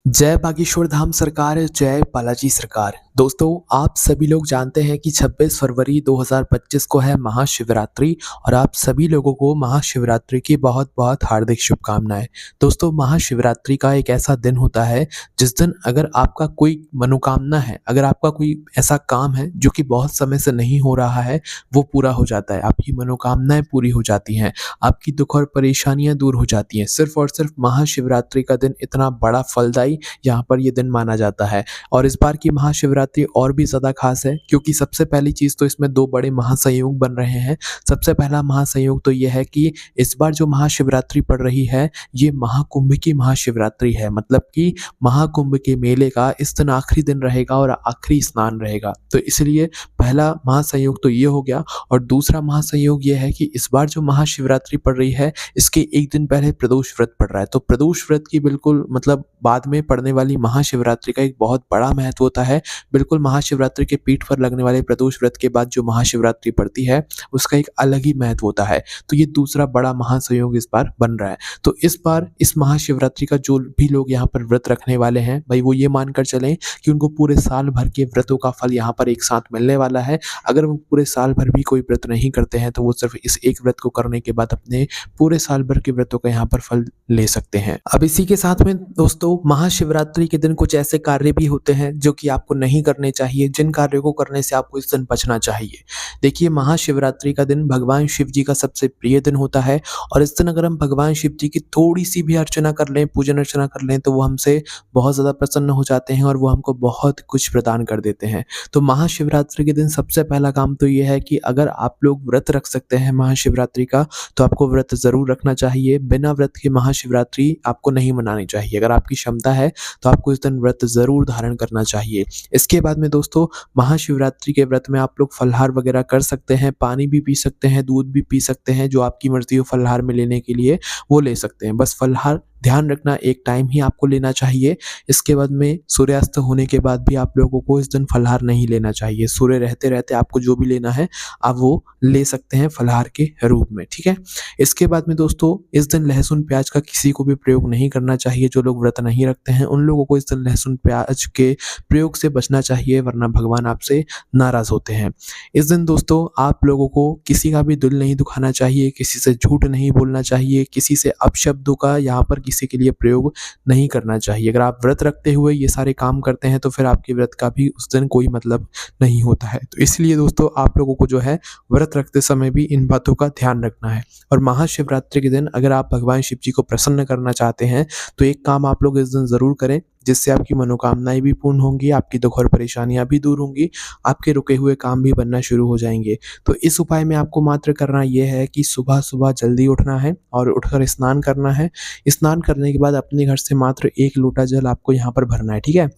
जय बागेश्वर धाम सरकार, जय बालाजी सरकार। दोस्तों, आप सभी लोग जानते हैं कि 26 फरवरी 2025 को है महाशिवरात्रि और आप सभी लोगों को महाशिवरात्रि की बहुत-बहुत हार्दिक शुभकामनाएँ। दोस्तों, महाशिवरात्रि का एक ऐसा दिन होता है जिस दिन अगर आपका कोई मनोकामना है, अगर आपका कोई ऐसा काम है जो कि बहुत समय से नहीं हो रहा है, वो पूरा हो जाता है। आपकी मनोकामनाएँ पूरी हो जाती हैं, आपकी दुःख और परेशानियाँ दूर हो जाती हैं। सिर्फ़ और सिर्फ़ महाशिवरात्रि का दिन इतना बड़ा फलदायी यहाँ पर ये दिन माना जाता है। और इस बार की महाशिवरात्रि और भी ज़्यादा ख़ास है क्योंकि सबसे पहली चीज़ तो इसमें 2 बड़े महासंयोग बन रहे हैं। सबसे पहला महासंयोग तो ये है कि इस बार जो महाशिवरात्रि पड़ रही है, ये महाकुंभ की महाशिवरात्रि है। मतलब कि महाकुंभ के मेले का इस दिन आखिरी दिन रहेगा और आखिरी स्नान रहेगा। तो इसलिए पहला महासंयोग तो ये हो गया और दूसरा महासंयोग ये है कि इस बार जो महाशिवरात्रि पड़ रही है, इसके 1 दिन पहले प्रदोष व्रत पड़ रहा है। तो प्रदोष व्रत की बिल्कुल मतलब बाद में पड़ने वाली महाशिवरात्रि का एक बहुत बड़ा महत्व होता है। बिल्कुल महाशिवरात्रि के पीठ पर लगने वाले प्रदोष व्रत के बाद जो महाशिवरात्रि पड़ती है, उसका एक अलग ही महत्व होता है। तो ये दूसरा बड़ा महासंयोग इस बार बन रहा है। तो इस बार इस महाशिवरात्रि का जो भी लोग यहाँ पर व्रत रखने वाले हैं, भई वो ये मानकर चलें कि उनको पूरे साल भर के व्रतों का फल यहाँ पर एक साथ मिलने वाला है। अगर वो पूरे साल भर भी कोई व्रत नहीं करते हैं, तो वो सिर्फ़ इस एक व्रत को करने के बाद अपने पूरे साल भर के व्रतों का यहाँ पर फल ले सकते हैं। अब इसी के साथ में दोस्तों, महाशिवरात्रि के दिन कुछ ऐसे कार्य भी होते हैं जो कि आपको नहीं करने चाहिए, जिन कार्यों को करने से आपको इस दिन बचना चाहिए। देखिए, महाशिवरात्रि का दिन भगवान शिव जी का सबसे प्रिय दिन होता है और इस दिन अगर हम भगवान शिव जी की थोड़ी-सी भी अर्चना कर लें, पूजन अर्चना कर लें, तो वो हमसे बहुत ज़्यादा प्रसन्न हो जाते हैं और वो हमको बहुत कुछ प्रदान कर देते हैं। तो महाशिवरात्रि के दिन सबसे पहला काम तो ये है कि अगर आप लोग व्रत रख सकते हैं महाशिवरात्रि का, तो आपको व्रत ज़रूर रखना चाहिए। बिना व्रत के महाशिवरात्रि आपको नहीं मनानी चाहिए। अगर आपकी क्षमता है, तो आपको इस दिन व्रत ज़रूर धारण करना चाहिए। इसके बाद में दोस्तों, महाशिवरात्रि के व्रत में आप लोग फलाहार वगैरह कर सकते हैं, पानी भी पी सकते हैं, दूध भी पी सकते हैं, जो आपकी मर्ज़ी हो फलाहार में लेने के लिए, वो ले सकते हैं। बस फलाहार ध्यान रखना एक टाइम ही आपको लेना चाहिए। इसके बाद में सूर्यास्त होने के बाद भी आप लोगों को इस दिन फलाहार नहीं लेना चाहिए। सूर्य रहते-रहते आपको जो भी लेना है, आप वो ले सकते हैं फलाहार के रूप में, ठीक है? इसके बाद में दोस्तों, इस दिन लहसुन प्याज का किसी को भी प्रयोग नहीं करना चाहिए। जो लोग व्रत नहीं रखते हैं, उन लोगों को इस दिन लहसुन प्याज के प्रयोग से बचना चाहिए, वरना भगवान आपसे नाराज़ होते हैं। इस दिन दोस्तों, आप लोगों को किसी का भी दिल नहीं दुखाना चाहिए, किसी से झूठ नहीं बोलना चाहिए, किसी से अपशब्दों का यहाँ पर किसी के लिए प्रयोग नहीं करना चाहिए। अगर आप व्रत रखते हुए ये सारे काम करते हैं, तो फिर आपके व्रत का भी उस दिन कोई मतलब नहीं होता है। तो इसलिए दोस्तों, आप लोगों को जो है व्रत रखते समय भी इन बातों का ध्यान रखना है। और महाशिवरात्रि के दिन अगर आप भगवान शिव जी को प्रसन्न करना चाहते हैं, तो एक काम आप लोग इस दिन ज़रूर करें, जिससे आपकी मनोकामनाएँ भी पूर्ण होंगी, आपकी दुःख और परेशानियाँ भी दूर होंगी, आपके रुके हुए काम भी बनना शुरू हो जाएँगे। तो इस उपाय में आपको मात्र करना ये है कि सुबह-सुबह जल्दी उठना है और उठकर स्नान करना है। स्नान करने के बाद अपने घर से मात्र 1 लोटा जल आपको यहाँ पर भरना है, ठीक है?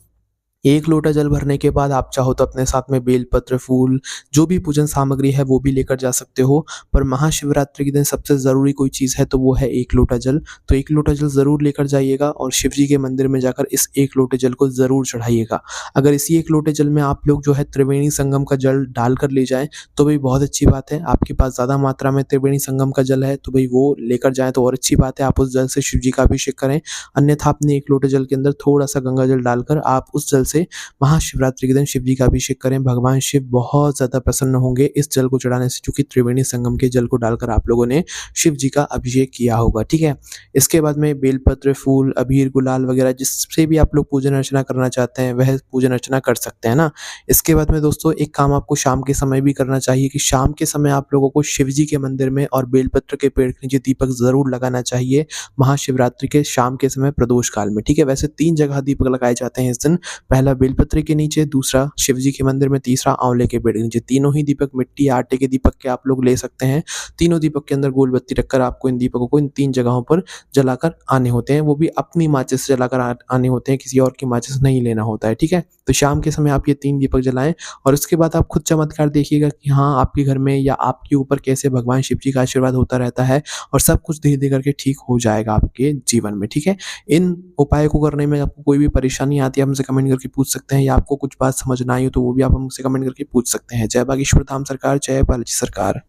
1 लोटा जल भरने के बाद आप चाहो तो अपने साथ में बेलपत्र, फूल, जो भी पूजन सामग्री है वो भी लेकर जा सकते हो। पर महाशिवरात्रि के दिन सबसे ज़रूरी कोई चीज़ है तो वो है 1 लोटा जल। तो 1 लोटा जल ज़रूर लेकर जाइएगा और शिव जी के मंदिर में जाकर इस 1 लोटे जल को ज़रूर चढ़ाइएगा। अगर इसी 1 लोटे जल में आप लोग जो है त्रिवेणी संगम का जल डालकर ले जाएँ, तो भई बहुत अच्छी बात है। आपके पास ज़्यादा मात्रा में त्रिवेणी संगम का जल है तो भई वो लेकर जाएँ तो और अच्छी बात है। आप उस जल से शिव जी का अभिषेक करें। अन्यथा अपने 1 लोटे जल के अंदर थोड़ा-सा गंगा जल डालकर आप उस जल से महाशिवरात्रि के दिन शिव जी का अभिषेक करें। भगवान शिव बहुत ज़्यादा प्रसन्न होंगे इस जल को चढ़ाने से, चूँकि त्रिवेणी संगम के जल को डालकर आप लोगों ने शिव जी का अभिषेक किया होगा, ठीक है? इसके बाद में बेलपत्र, फूल, अबीर, गुलाल वगैरह जिससे भी आप लोग पूजन अर्चना करना चाहते हैं, वह पूजन अर्चना कर सकते हैं ना। इसके बाद में दोस्तों, एक काम आपको शाम के समय भी करना चाहिए कि शाम के समय आप लोगों को शिव जी के मंदिर में और बेलपत्र के पेड़ के नीचे दीपक ज़रूर लगाना चाहिए, महाशिवरात्रि के शाम के समय प्रदोष काल में, ठीक है? वैसे 3 जगह दीपक लगाए जाते हैं इस दिन। पहला बेलपत्र के नीचे, दूसरा शिव जी के मंदिर में, तीसरा आंवले के पेड़ के नीचे। तीनों ही दीपक मिट्टी या आटे के दीपक के आप लोग ले सकते हैं। तीनों दीपक के अंदर गोल बत्ती रखकर आपको इन दीपकों को इन 3 जगहों पर जलाकर आने होते हैं। वो भी अपनी माचिस से जलाकर आने होते हैं, किसी और की माचिस नहीं लेना होता है, ठीक है? तो शाम के समय आप ये 3 दीपक जलाएँ और उसके बाद आप खुद चमत्कार देखिएगा कि हाँ, आपके घर में या आपके ऊपर कैसे भगवान शिव जी का आशीर्वाद होता रहता है और सब कुछ धीरे-धीरे करके ठीक हो जाएगा आपके जीवन में, ठीक है? इन उपायों को करने में आपको कोई भी परेशानी आती है, आप हमसे कमेंट करके पूछ सकते हैं, या आपको कुछ बात समझ ना आई हो तो वो भी आप हमसे कमेंट करके पूछ सकते हैं। जय बागेश्वर धाम सरकार, जय बालाजी सरकार।